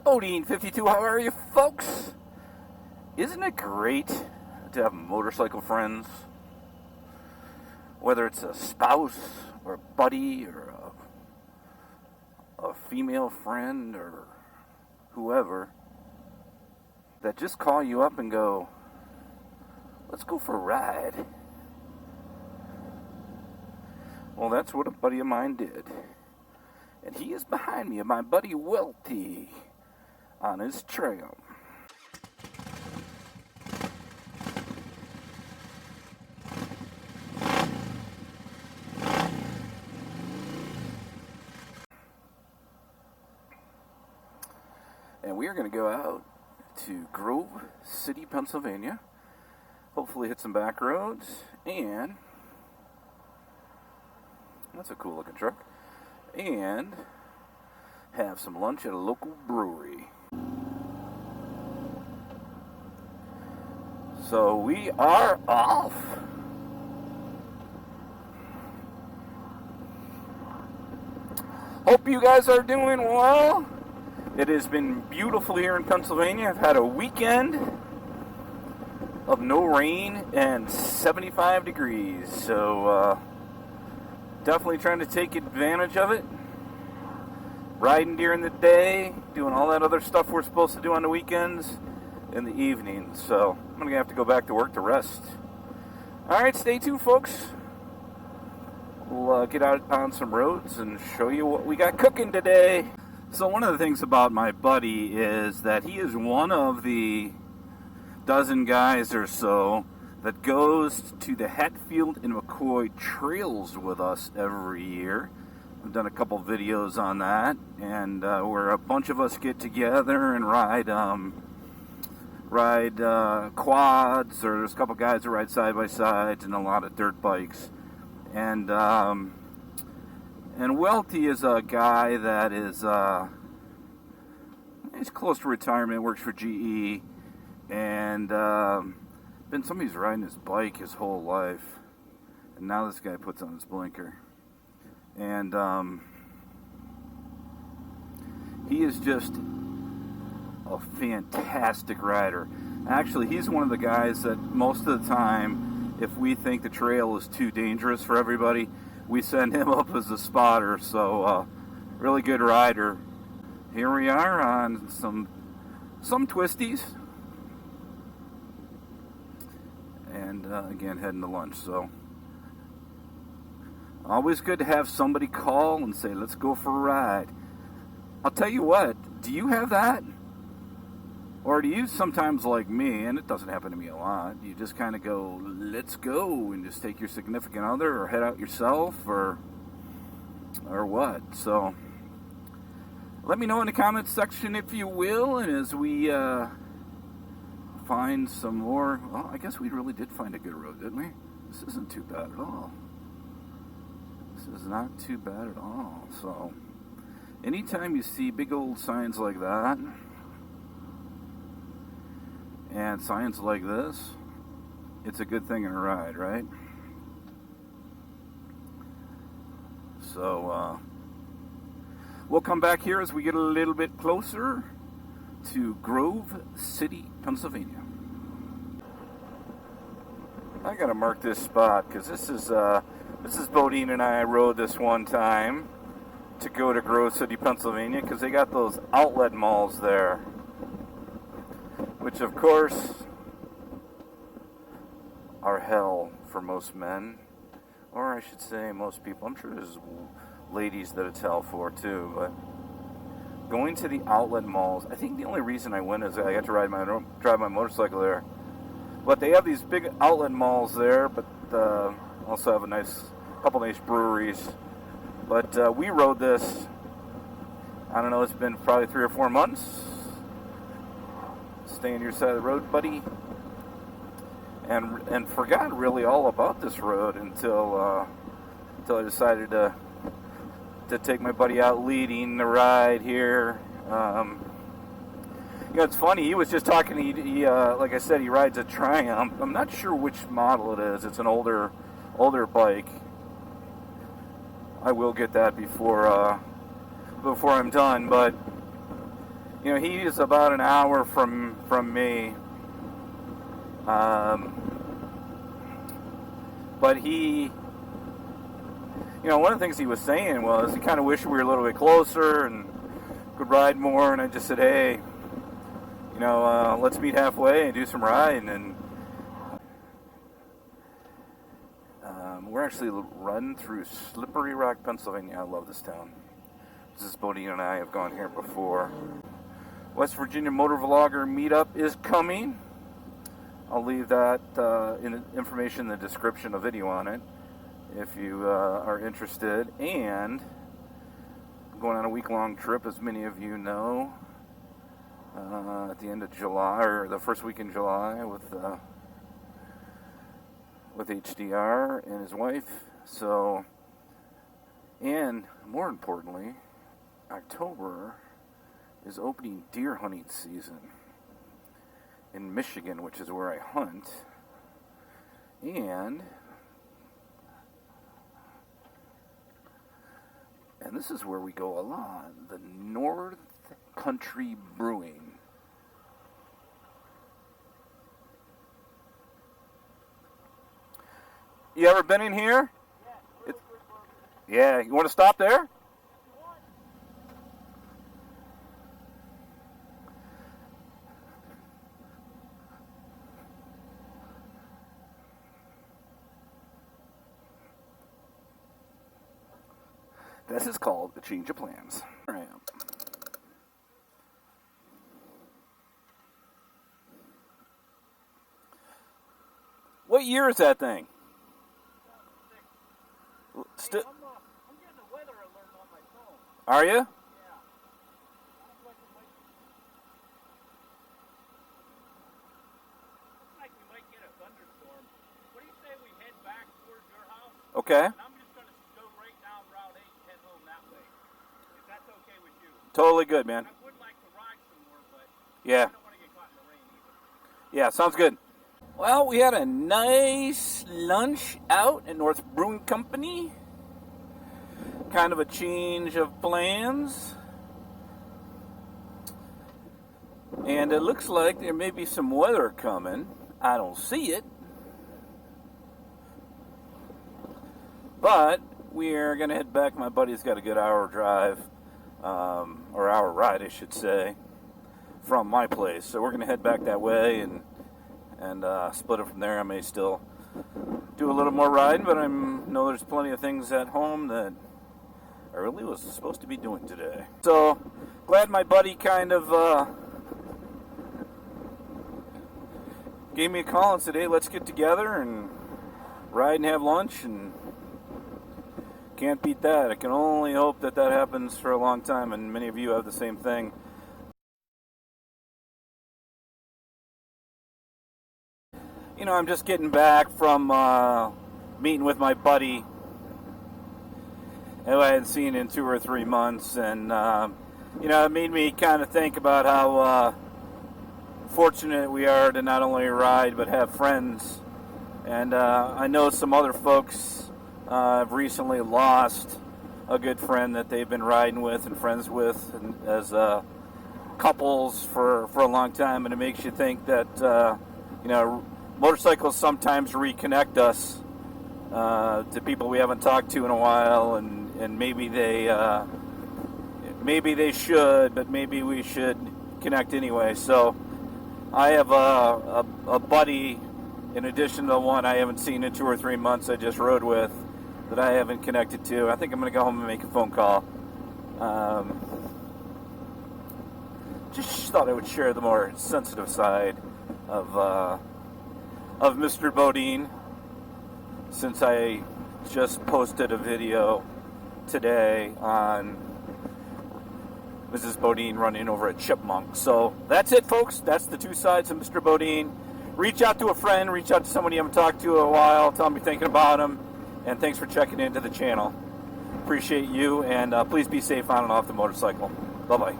Odine52, how are you folks? Isn't it great to have motorcycle friends? Whether it's a spouse or a buddy or a female friend or whoever that just call you up and go, let's go for a ride. Well, that's what a buddy of mine did. And he is behind me, my buddy Welty, on his trail. And we are going to go out to Grove City, Pennsylvania. Hopefully hit some back roads. And that's a cool looking truck. And have some lunch at a local brewery. So we are off. Hope you guys are doing well. It has been beautiful here in Pennsylvania. I've had a weekend of no rain and 75 degrees. So definitely trying to take advantage of it. Riding during the day, doing all that other stuff we're supposed to do on the weekends in the evenings. So I'm going to have to go back to work to rest. Alright, stay tuned, folks. We'll get out on some roads and show you what we got cooking today. So one of the things about my buddy is that he is one of the dozen guys or so that goes to the Hatfield and McCoy trails with us every year. I've done a couple videos on that, and where a bunch of us get together and ride quads, or there's a couple guys that ride side-by-sides and a lot of dirt bikes. And Welty is a guy that is he's close to retirement, works for GE, and somebody's riding his bike his whole life, and now this guy puts on his blinker, and he is just a fantastic rider. Actually, he's one of the guys that most of the time, if we think the trail is too dangerous for everybody, we send him up as a spotter. So really good rider. Here we are on some twisties, and again heading to lunch. So always good to have somebody call and say, let's go for a ride. I'll tell you what, do you have that? Or do you sometimes, like me, and it doesn't happen to me a lot, you just kind of go, let's go, and just take your significant other or head out yourself, or what? So let me know in the comments section if you will, and as we find some more, well, I guess we really did find a good road, didn't we? This isn't too bad at all. This is not too bad at all. So anytime you see big old signs like that, and signs like this, it's a good thing in a ride, right? So we'll come back here as we get a little bit closer to Grove City, Pennsylvania. I gotta mark this spot because this is Bodine and I rode this one time to go to Grove City, Pennsylvania, because they got those outlet malls there, which of course are hell for most men, or I should say most people. I'm sure there's ladies that it's hell for too, but going to the outlet malls, I think the only reason I went is I got to drive my motorcycle there. But they have these big outlet malls there, but also have a couple nice breweries. But we rode this, I don't know, it's been probably 3 or 4 months. Stay on your side of the road, buddy. And forgot really all about this road until I decided to take my buddy out leading the ride here. It's funny, he was just talking, he like I said, he rides a Triumph. I'm not sure which model it is. It's an older bike. I will get that before I'm done, but He is about an hour from me. But he, one of the things he was saying was he kind of wished we were a little bit closer and could ride more. And I just said, hey, let's meet halfway and do some riding. And we're actually running through Slippery Rock, Pennsylvania. I love this town. Mrs. Bodine and I have gone here before. West Virginia Motor Vlogger meetup is coming. I'll leave that information in the description, a video on it, if you are interested. And I'm going on a week-long trip, as many of you know, at the end of July, or the first week in July, with HDR and his wife. So, and more importantly, October is opening deer hunting season in Michigan, which is where I hunt. And this is where we go a lot, the North Country Brewing. You ever been in here? Yeah, you want to stop there? This is called a change of plans. What year is that thing? I'm getting a weather alert on my phone. Are you? Yeah. Looks like we might get a thunderstorm. What do you say we head back towards your house? Okay. And I'm just going to go right down Route 8 and head home that way. If that's okay with you. Totally good, man. I would like to ride some more, but yeah. I don't want to get caught in the rain either. Yeah, sounds good. Well, we had a nice lunch out at North Brewing Company. Kind of a change of plans. And it looks like there may be some weather coming. I don't see it. But we are going to head back. My buddy's got a good hour drive, or hour ride, I should say, from my place. So we're going to head back that way and split it from there. I may still do a little more riding, but I know there's plenty of things at home that I really was supposed to be doing today. So glad my buddy kind of gave me a call and said, hey, let's get together and ride and have lunch, and can't beat that. I can only hope that that happens for a long time, and many of you have the same thing. I'm just getting back from meeting with my buddy who I hadn't seen in 2 or 3 months, and it made me kind of think about how fortunate we are to not only ride but have friends. And I know some other folks have recently lost a good friend that they've been riding with and friends with and as couples for a long time, and it makes you think that motorcycles sometimes reconnect us to people we haven't talked to in a while, and maybe they should, but maybe we should connect anyway. So I have a buddy, in addition to the one I haven't seen in 2 or 3 months I just rode with, that I haven't connected to. I think I'm going to go home and make a phone call. Just thought I would share the more sensitive side of Mr. Bodine, since I just posted a video today on Mrs. Bodine running over a chipmunk. So that's it, folks. That's the two sides of Mr. Bodine. Reach out to a friend, reach out to someone you haven't talked to in a while, tell them you're thinking about them, and thanks for checking into the channel. Appreciate you, and please be safe on and off the motorcycle. Bye-bye.